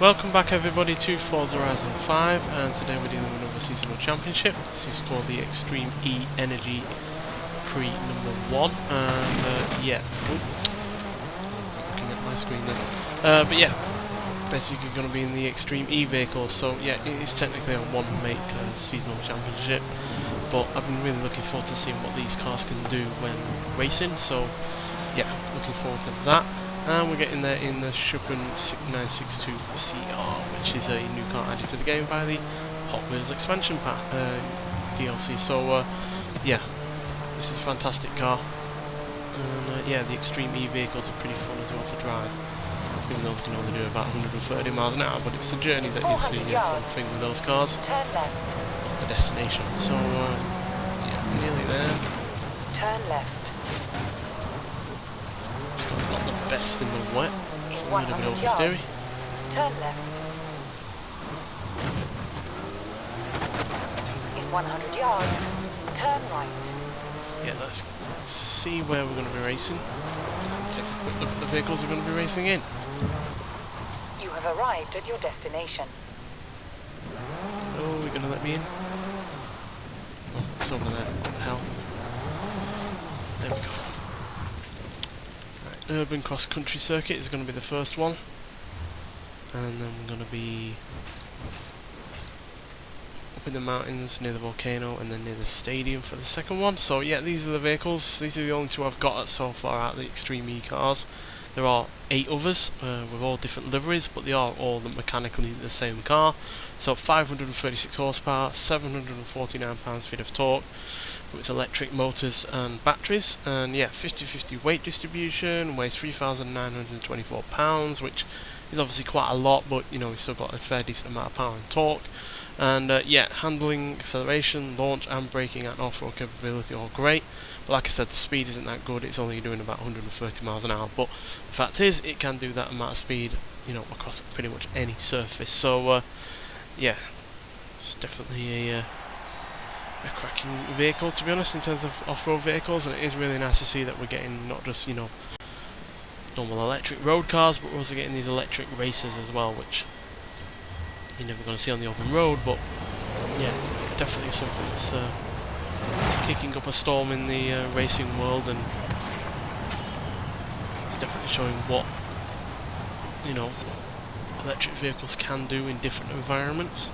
Welcome back everybody to Forza Horizon 5, and today we're dealing with another seasonal championship. This is called the Extreme E Energy Prix number 1, and yeah, looking at my screen then. But yeah, basically going to be in the Extreme E vehicle, so yeah, it is technically a one-make seasonal championship, but I've been really looking forward to seeing what these cars can do when racing, so yeah, looking forward to that. And we're getting there in the Schuppen 962 CR, which is a new car added to the game by the Hot Wheels expansion pack DLC. So yeah, this is a fantastic car, and yeah, the Extreme E vehicles are pretty fun as well to drive, even though they can only do about 130 miles an hour. But it's the journey that is the fun thing with those cars, not the destination. So yeah, nearly there. Turn left. This car's not the best in the wet, so a little bit oversteery. Turn left. In 100 yards, turn right. Yeah, let's see where we're going to be racing. Take a quick look at the vehicles we're going to be racing in. You have arrived at your destination. Oh, we're going to let me in? Oh, it's over there. What the hell? There we go. Urban Cross Country Circuit is going to be the first one, and then we're going to be up in the mountains near the volcano and then near the stadium for the second one. So yeah, these are the vehicles. These are the only two I've got so far out of the Extreme E cars. There are 8 others with all different liveries, but they are all mechanically the same car. So 536 horsepower, 749 pounds-feet of torque, with its electric motors and batteries, and yeah, 50-50 weight distribution, weighs 3,924 pounds, which is obviously quite a lot, but you know, we've still got a fair decent amount of power and torque. And yeah, handling, acceleration, launch and braking and off-road capability all great, but like I said, the speed isn't that good. It's only doing about 130 miles an hour, but the fact is it can do that amount of speed, you know, across pretty much any surface. So yeah, it's definitely a cracking vehicle, to be honest, in terms of off-road vehicles, and it is really nice to see that we're getting not just, you know, normal electric road cars, but we're also getting these electric racers as well, which you're never going to see on the open road. But yeah, definitely something that's kicking up a storm in the racing world, and it's definitely showing what, you know, electric vehicles can do in different environments.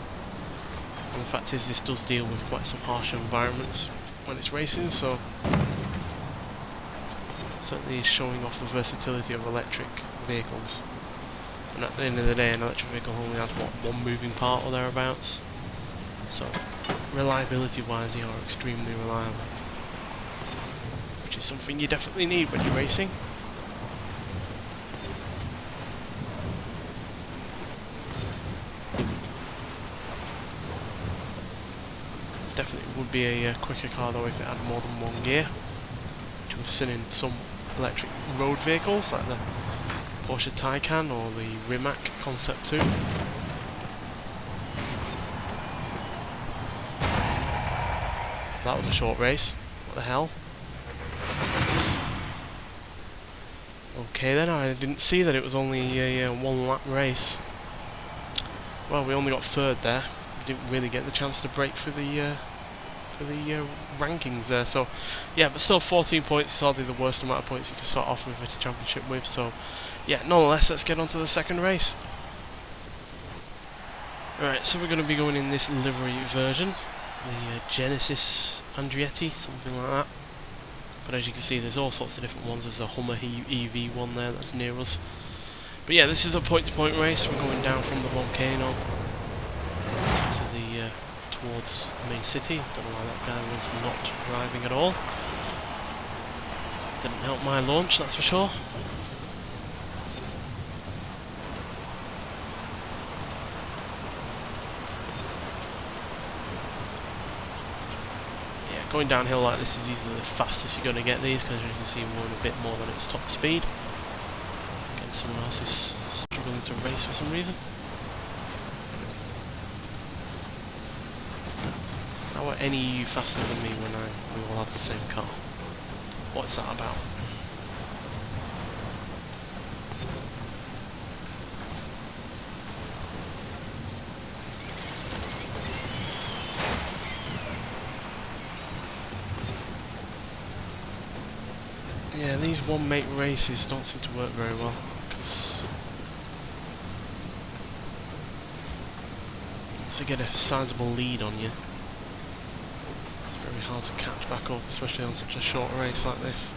And the fact is, this does deal with quite some harsh environments when it's racing, so certainly is showing off the versatility of electric vehicles. And at the end of the day, an electric vehicle only has, what, one moving part or thereabouts, so reliability wise they are extremely reliable, which is something you definitely need when you're racing. Definitely would be a quicker car though if it had more than one gear, which we've seen in some electric road vehicles like the Porsche Taycan or the Rimac Concept 2. That was a short race. What the hell? Okay then, I didn't see that it was only a one lap race. Well, we only got third there. We didn't really get the chance to break for the rankings there. So yeah, but still 14 points is hardly the worst amount of points you can start off with a championship with. So yeah, nonetheless, let's get on to the second race. Alright, so we're going to be going in this livery version, the Genesis Andretti, something like that. But as you can see, there's all sorts of different ones. There's a Hummer EV one there that's near us. But yeah, this is a point-to-point race. We're going down from the volcano to the towards the main city. Don't know why that guy was not driving at all. Didn't help my launch, that's for sure. Yeah, going downhill like this is easily the fastest you're going to get these, because as you can see we're going a bit more than its top speed. Again, someone else is struggling to race for some reason. How are any of you faster than me when we all have the same car? What's that about? these one-make races don't seem to work very well, because once you get a sizable lead on you, it's very hard to catch back up, especially on such a short race like this.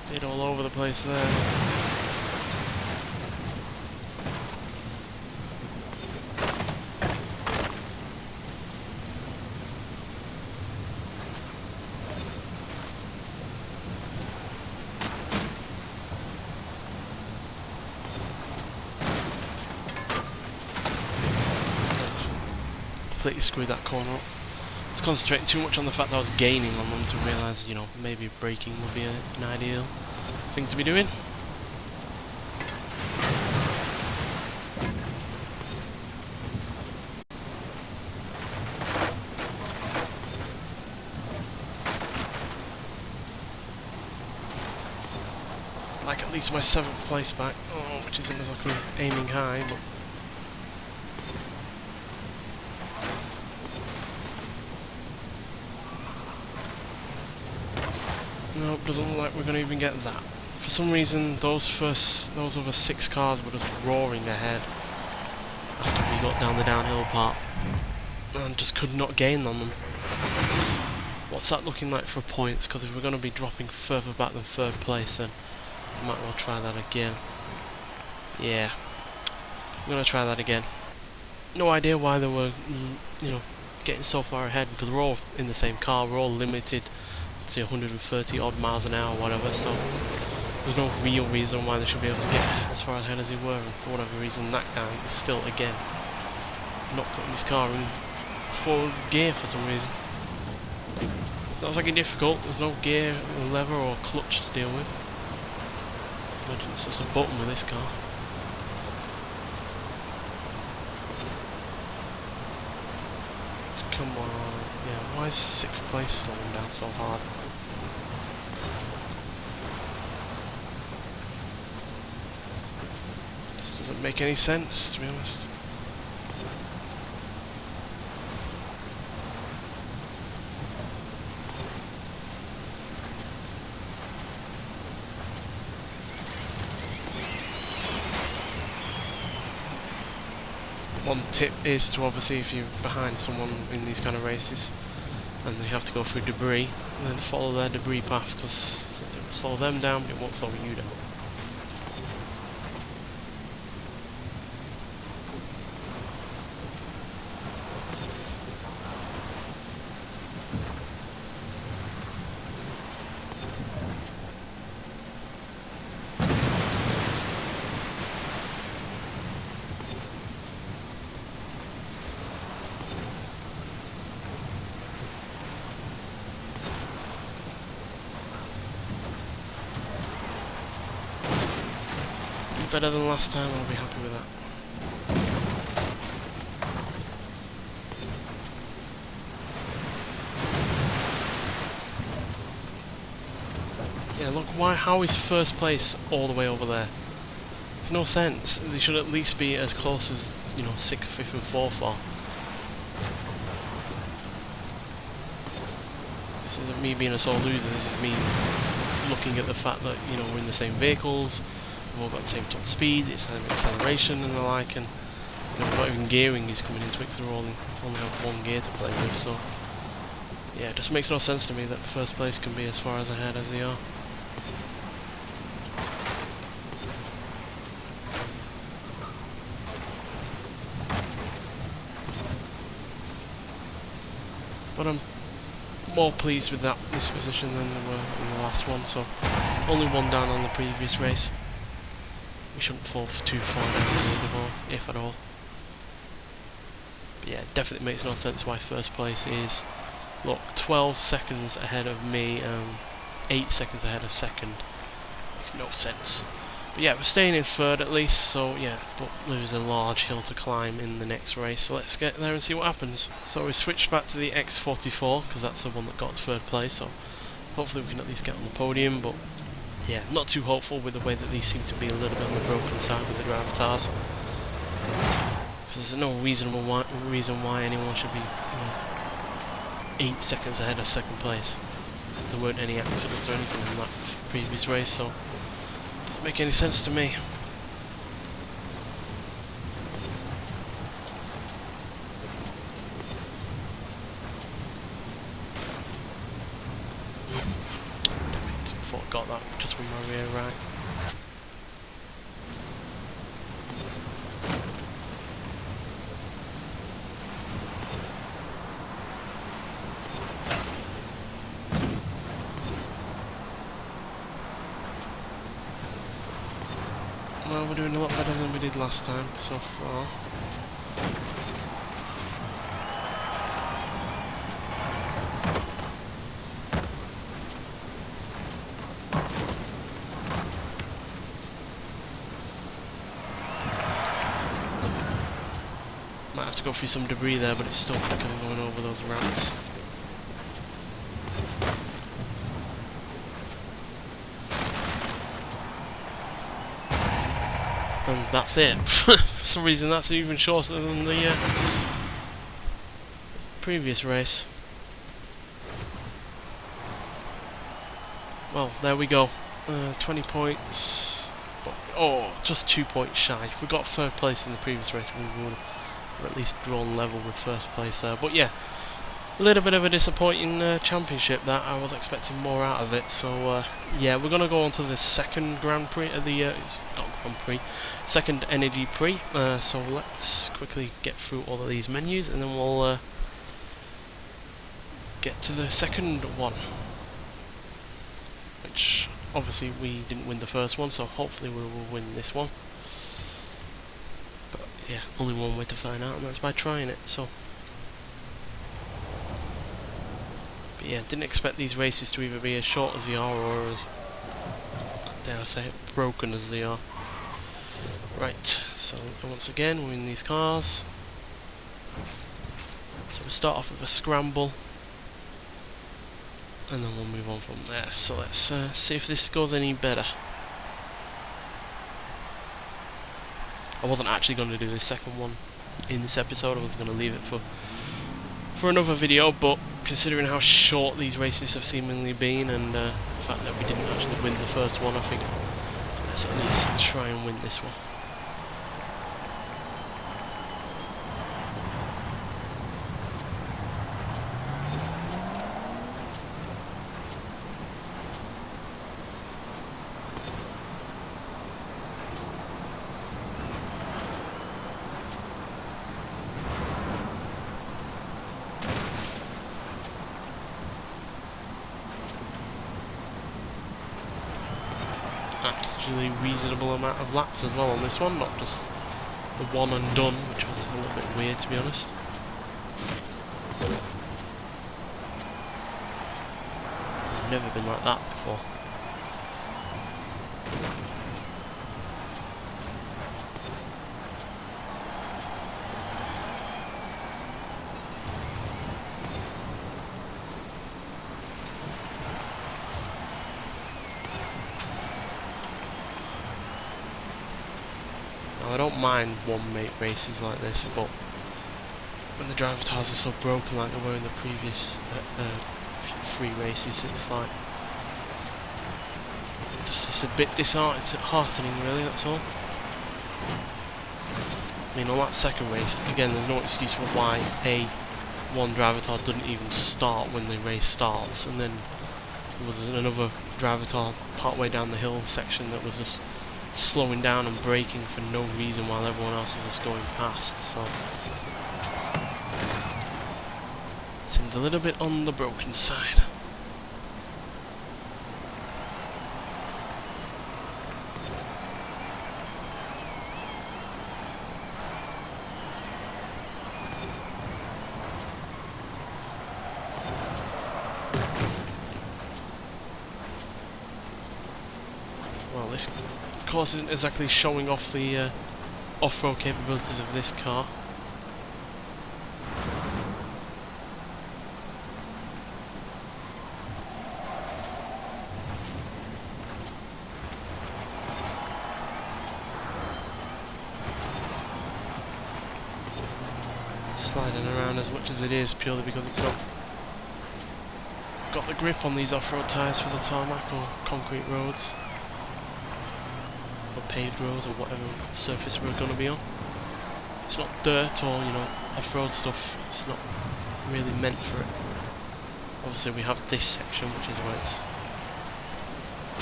Bit all over the place there. Completely screwed that corner up. I was concentrating too much on the fact that I was gaining on them to realise, you know, maybe braking would be an ideal thing to be doing. Like at least my 7th place back, which isn't exactly aiming high, but nope, doesn't look like we're going to even get that. For some reason, those other 6 cars were just roaring ahead after we got down the downhill part, and just could not gain on them. What's that looking like for points? Because if we're going to be dropping further back than 3rd place, then we might well try that again. Yeah, I'm going to try that again. No idea why they were, you know, getting so far ahead, because we're all in the same car, we're all limited to 130 odd miles an hour or whatever, so there's no real reason why they should be able to get as far ahead as they were, and for whatever reason that guy is still, again, not putting his car in 4th gear for some reason. It's not exactly difficult, there's no gear, lever or clutch to deal with. Imagine it's just a button with this car. Come on, yeah, why is 6th place slowing down so hard? This doesn't make any sense, to be honest. One tip is to obviously, if you're behind someone in these kind of races and they have to go through debris, then follow their debris path, because it will slow them down but it won't slow you down. Better than last time, I'll be happy with that. Yeah, look, how is 1st place all the way over there? There's no sense. They should at least be as close as, you know, 6th, 5th and 4th are. This isn't me being a sore loser, this is me looking at the fact that, you know, we're in the same vehicles, we've all got the same top speed, the same acceleration and the like, and you know, not even gearing is coming into it because we only have 1 gear to play with, so yeah, it just makes no sense to me that 1st place can be as far as ahead as they are. But I'm more pleased with this position than they were in the last one, so only 1 down on the previous race. We shouldn't fall too far down the leaderboard, if at all. But yeah, it definitely makes no sense why 1st place is, look, 12 seconds ahead of me, 8 seconds ahead of second. Makes no sense. But yeah, we're staying in third at least, so yeah, but there's a large hill to climb in the next race, so let's get there and see what happens. So we switched back to the X44, because that's the one that got us third place, so hopefully we can at least get on the podium, but yeah, not too hopeful with the way that these seem to be a little bit on the broken side with the Gravitars. Because there's no reason why anyone should be 8 seconds ahead of second place. There weren't any accidents or anything in that previous race, so doesn't make any sense to me. I thought I got that just with my rear right. Well, we're doing a lot better than we did last time so far. Might have to go through some debris there, but it's still kind of going over those ramps. And that's it. For some reason that's even shorter than the previous race. Well, there we go. 20 points. But, oh, just 2 points shy. If we got third place in the previous race, we would have at least drawn level with first place there. But yeah, a little bit of a disappointing championship that. I was expecting more out of it. So yeah, we're going to go on to the second Grand Prix, it's not Grand Prix, second Energy Prix. So let's quickly get through all of these menus and then we'll get to the second one. Which, obviously we didn't win the first one, so hopefully we will win this one. But yeah, only one way to find out, and that's by trying it, so. But yeah, didn't expect these races to either be as short as they are, or as, dare I say it, broken as they are. Right, so once again, we're in these cars. So we start off with a scramble. And then we'll move on from there. So let's see if this goes any better. I wasn't actually going to do this second one in this episode. I was going to leave it for another video, but considering how short these races have seemingly been, and the fact that we didn't actually win the first one, I think let's at least try and win this one. Actually reasonable amount of laps as well on this one, not just the one and done, which was a little bit weird to be honest. I've never been like that before. I don't mind one-mate races like this, but when the driver tires are so broken like they were in the previous 3 races, it's like just a bit disheartening really, that's all. I mean, on that second race, again, there's no excuse for why one driver tire didn't even start when the race starts, and then there was another driver tire partway down the hill section that was just slowing down and braking for no reason while everyone else was just going past, so seems a little bit on the broken side. course isn't exactly showing off the off-road capabilities of this car. Sliding around as much as it is purely because it's not got the grip on these off-road tyres for the tarmac or concrete roads or paved roads or whatever surface we're going to be on. It's not dirt or, you know, off-road stuff. It's not really meant for it. Obviously we have this section which is where it's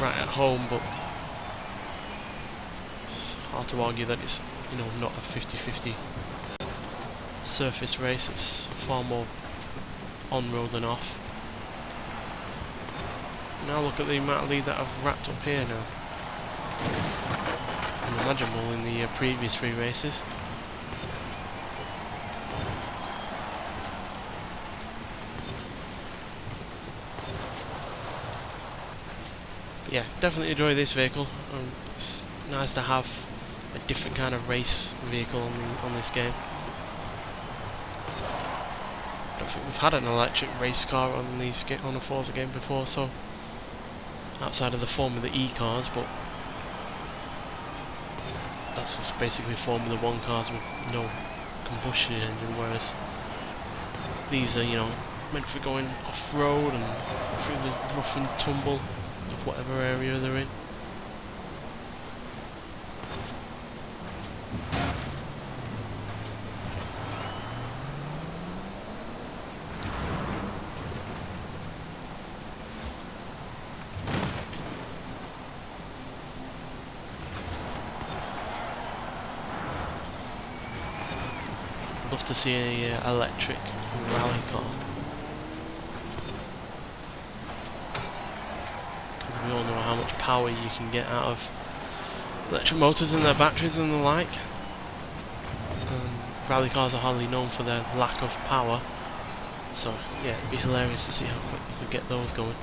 right at home, but it's hard to argue that it's, you know, not a 50-50 surface race. It's far more on-road than off. Now look at the amount of lead that I've wrapped up here now. Unimaginable in the previous 3 races. But yeah, definitely enjoy this vehicle. It's nice to have a different kind of race vehicle on this game. I don't think we've had an electric race car on a Forza game before, so outside of the Formula E cars, but that's just basically Formula 1 cars with no combustion engine, whereas these are, you know, meant for going off-road and through the rough and tumble of whatever area they're in. Love to see an electric rally car. Because we all know how much power you can get out of electric motors and their batteries and the like. Rally cars are hardly known for their lack of power. So yeah, it'd be hilarious to see how quick you could get those going.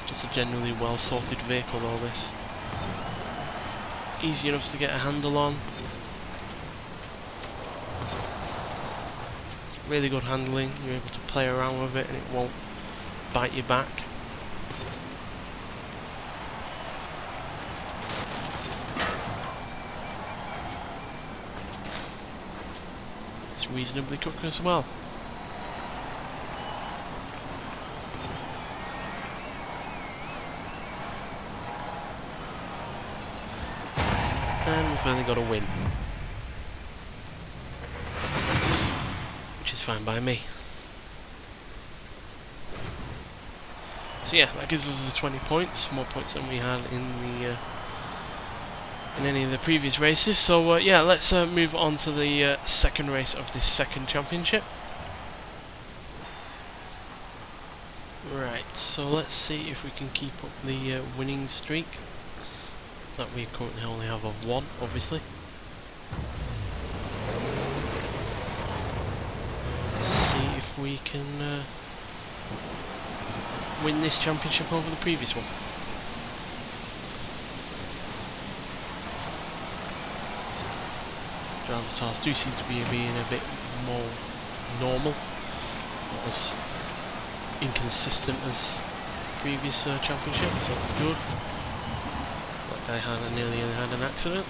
Just a generally well sorted vehicle, all this. Easy enough to get a handle on. It's really good handling, you're able to play around with it and it won't bite you back. It's reasonably quick as well. And we finally got a win, which is fine by me. So yeah, that gives us the 20 points, more points than we had in any of the previous races. So yeah, let's move on to the second race of this second championship. Right, so let's see if we can keep up the winning streak that we currently only have of 1, obviously. Let's see if we can win this championship over the previous one. Driver's tasks do seem to be being a bit more normal, not as inconsistent as previous championship, so that's good. That guy nearly had an accident.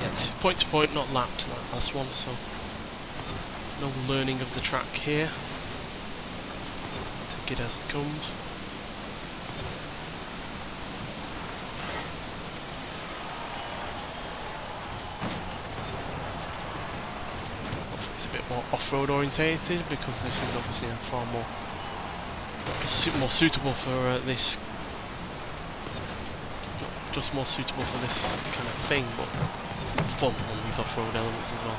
Yeah, this is point to point, not lapped, that last one, so no learning of the track here. Take it as it comes. Hopefully it's a bit more off-road orientated, because this is obviously a far more suitable for this, not just more suitable for this kind of thing, but fun on these off-road elements as well.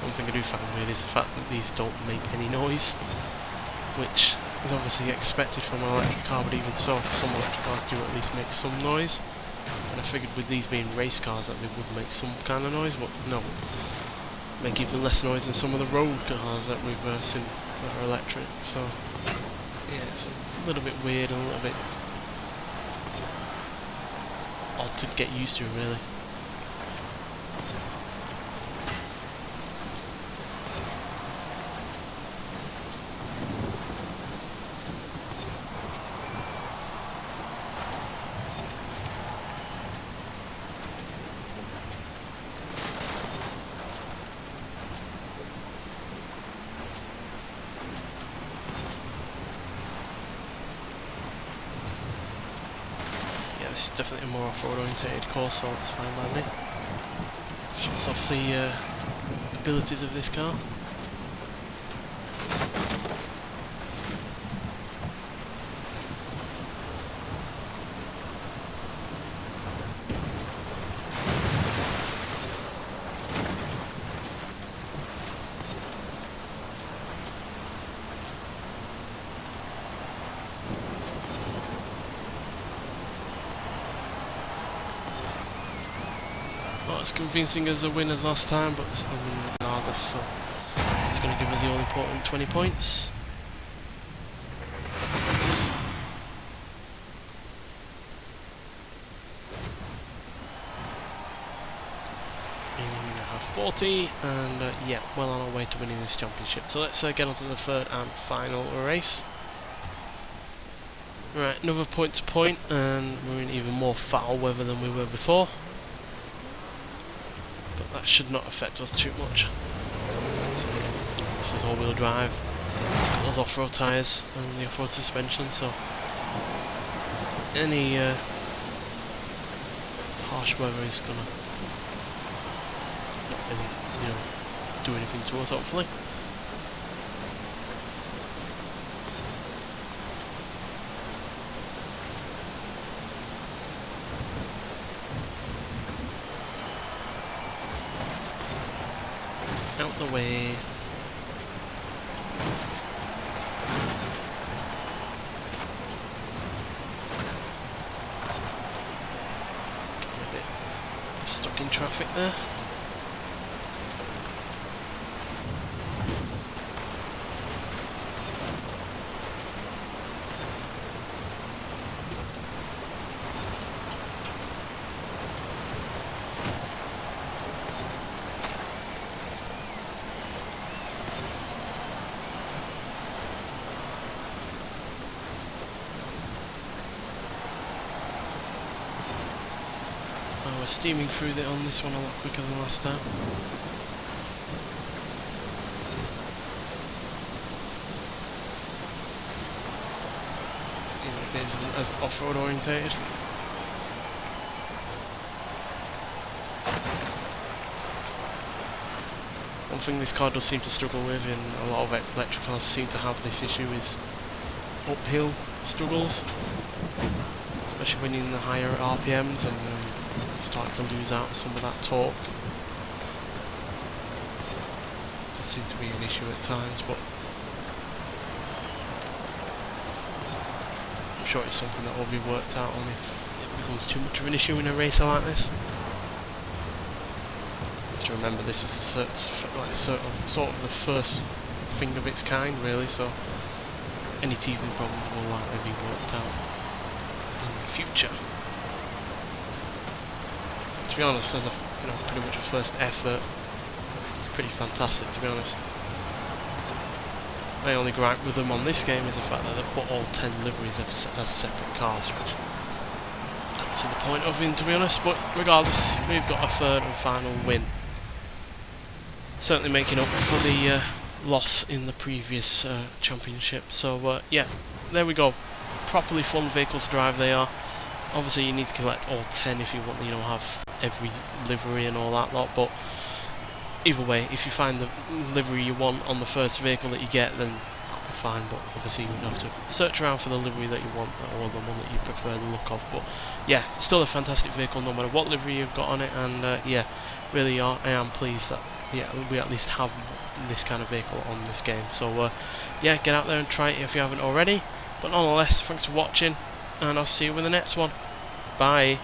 One thing I do find weird is the fact that these don't make any noise, which is obviously expected from an electric car, but even so, some electric cars do at least make some noise. And I figured with these being race cars that they would make some kind of noise, but no. Make even less noise than some of the road cars that we've seen that are electric, so yeah, it's a little bit weird and a little bit odd to get used to, really. This is definitely a more off-road orientated course, so it's fine by me. Shows off the abilities of this car. Not as convincing as the win as last time, but regardless, so it's going to give us the all important 20 points. Meaning we now have 40, and yeah, well on our way to winning this championship. So let's get on to the third and final race. Right, another point to point, and we're in even more foul weather than we were before. But that should not affect us too much. So, this is all-wheel drive, got those off-road tyres and the off-road suspension, so any harsh weather is gonna not really, do anything to us, hopefully. Out the way. Getting a bit stuck in traffic there. We're steaming through on this one a lot quicker than last time. Even if it isn't as off-road orientated. One thing this car does seem to struggle with, and a lot of electric cars seem to have this issue, is uphill struggles. Especially when you're in the higher RPMs and start to lose out some of that torque. Does seem to be an issue at times, but I'm sure it's something that will be worked out on if it becomes too much of an issue in a racer like this. You have to remember this is sort of the first thing of its kind, really, so any TV problems will likely be worked out in the future. To be honest, as a pretty much a first effort, it's pretty fantastic, to be honest. My only gripe with them on this game is the fact that they've put all 10 liveries as separate cars, which I don't see the point of it, to be honest, but regardless, we've got a third and final win. certainly making up for the loss in the previous championship. So yeah, there we go. Properly fun vehicles to drive they are. Obviously you need to collect all 10 if you want, you know, have every livery and all that lot, but either way, if you find the livery you want on the first vehicle that you get, then that'll be fine, but obviously you would have to search around for the livery that you want, or the one that you prefer the look of. But yeah, still a fantastic vehicle no matter what livery you've got on it, and yeah, really I am pleased that yeah, we at least have this kind of vehicle on this game. So yeah, get out there and try it if you haven't already. But nonetheless, thanks for watching, and I'll see you in the next one. Bye.